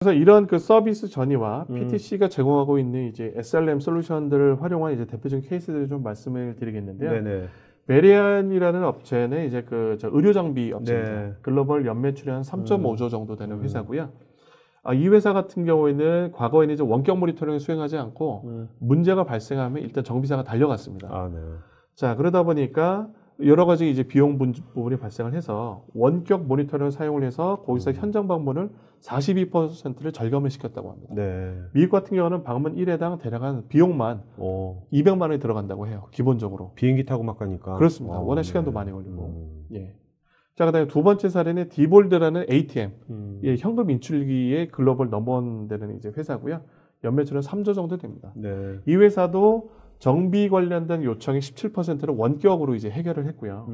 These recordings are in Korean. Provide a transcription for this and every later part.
그래서 이런 그 서비스 전이와 음. PTC가 제공하고 있는 이제 SLM 솔루션들을 활용한 이제 대표적인 케이스들을 좀 말씀을 드리겠는데요. 네네. 메리안이라는 업체는 이제 저 의료 장비 업체입니다. 네. 글로벌 연매출이 한 3.5조 정도 되는 회사고요. 이 회사 같은 경우에는 과거에는 이제 원격 모니터링을 수행하지 않고 문제가 발생하면 일단 정비사가 달려갔습니다. 아, 네. 자, 그러다 보니까 여러 가지 이제 비용 부분이 발생을 해서 원격 모니터링을 사용을 해서 거기서 현장 방문을 42%를 절감을 시켰다고 합니다. 네. 미국 같은 경우는 방문 1회당 대략 한 비용만 200만 원이 들어간다고 해요. 기본적으로. 비행기 타고 막 가니까. 그렇습니다. 워낙 네. 시간도 많이 걸리고. 예. 자, 그다음에 두 번째 사례는 디볼드라는 ATM, 예, 현금 인출기의 글로벌 넘버원 되는 이제 회사고요. 연매출은 3조 정도 됩니다. 네. 이 회사도 정비 관련된 요청의 17%를 원격으로 이제 해결을 했고요.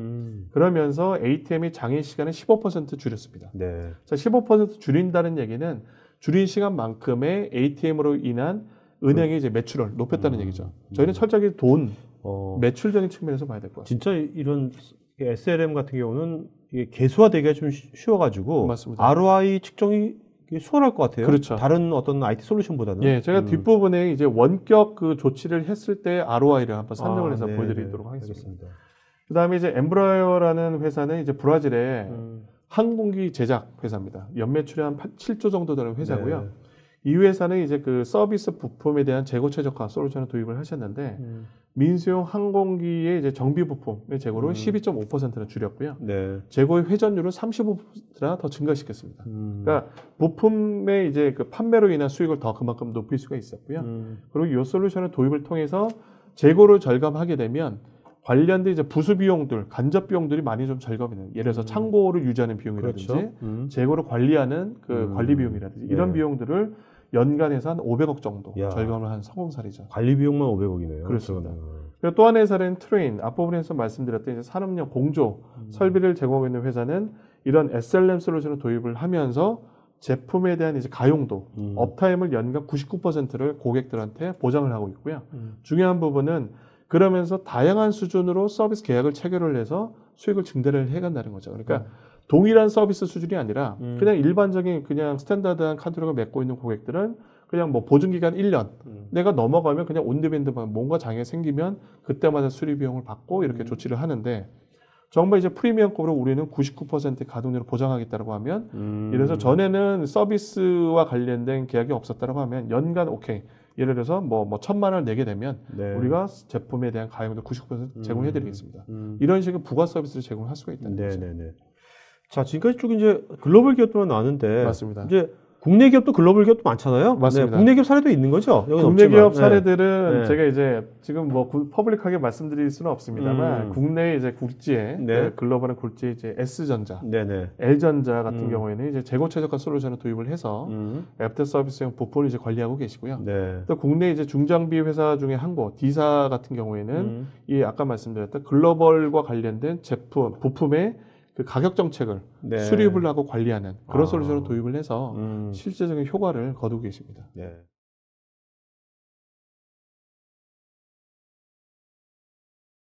그러면서 ATM의 장애 시간을 15% 줄였습니다. 네. 자, 15% 줄인다는 얘기는 줄인 시간만큼의 ATM으로 인한 은행의 이제 매출을 높였다는 얘기죠. 저희는 철저하게 돈, 매출적인 측면에서 봐야 될 것 같습니다. 진짜 이런 SLM 같은 경우는 이게 개수화되기가 좀 쉬워가지고 맞습니다. ROI 측정이 수월할 것 같아요. 그렇죠. 다른 어떤 IT 솔루션보다는. 예, 제가 뒷부분에 이제 원격 그 조치를 했을 때 ROI를 한번 산정을 해서 네, 보여드리도록 네, 하겠습니다. 알겠습니다. 그 다음에 이제 엠브라이어라는 회사는 이제 브라질의 항공기 제작 회사입니다. 연매출이 한 7조 정도 되는 회사고요. 네. 이 회사는 이제 그 서비스 부품에 대한 재고 최적화 솔루션을 도입을 하셨는데 민수용 항공기의 이제 정비 부품의 재고를 12.5%나 줄였고요. 네. 재고의 회전율을 35%나 더 증가시켰습니다. 그러니까 부품의 이제 그 판매로 인한 수익을 더 그만큼 높일 수가 있었고요. 그리고 이 솔루션을 도입을 통해서 재고를 절감하게 되면 관련된 이제 부수 비용들, 간접 비용들이 많이 좀 절감이 돼요. 예를 들어서 창고를 유지하는 비용이라든지 그렇죠. 재고를 관리하는 그 관리 비용이라든지 이런 네. 비용들을 연간에서 한 500억 정도 야. 절감을 한 성공 사례죠. 관리 비용만 500억이네요. 그렇습니다. 그리고 또 하나의 사례는 트레인, 앞부분에서 말씀드렸던 이제 산업용 공조 설비를 제공하고 있는 회사는 이런 SLM 솔루션을 도입을 하면서 제품에 대한 이제 가용도, 업타임을 연간 99%를 고객들한테 보장을 하고 있고요. 중요한 부분은 그러면서 다양한 수준으로 서비스 계약을 체결을 해서 수익을 증대를 해간다는 거죠. 그러니까 동일한 서비스 수준이 아니라 그냥 일반적인 그냥 스탠다드한 카탈로그를 맺고 있는 고객들은 그냥 뭐 보증기간 1년 내가 넘어가면 그냥 온디밴드만 뭔가 장애 생기면 그때마다 수리 비용을 받고 이렇게 조치를 하는데 정말 이제 프리미엄급으로 우리는 99% 가동률을 보장하겠다고 하면 이래서 전에는 서비스와 관련된 계약이 없었다고 하면 연간 오케이 예를 들어서 뭐 1,000만 원을 내게 되면 네. 우리가 제품에 대한 가용도 99% 제공해드리겠습니다. 이런 식의 부가 서비스를 제공할 수가 있다는 거죠. 네네네. 자, 지금까지 쭉 이제 글로벌 기업들만 나왔는데 맞습니다. 이제 국내 기업도 글로벌 기업도 많잖아요. 맞습니다. 네, 국내 기업 사례도 있는 거죠? 여기는 국내 없지만. 기업 사례들은 네. 제가 이제 지금 뭐 퍼블릭하게 말씀드릴 수는 없습니다만 국내 이제 굴지에 네. 글로벌한 굴지에 이제 S전자, 네네. L전자 같은 경우에는 이제 재고 최적화 솔루션을 도입을 해서 애프터 서비스용 부품을 이제 관리하고 계시고요. 네. 또 국내 이제 중장비 회사 중에 한 곳, D사 같은 경우에는 이 아까 말씀드렸던 글로벌과 관련된 제품, 부품의 그 가격 정책을 네. 수립을 하고 관리하는 그런 솔루션을 도입을 해서 실제적인 효과를 거두고 계십니다. 네.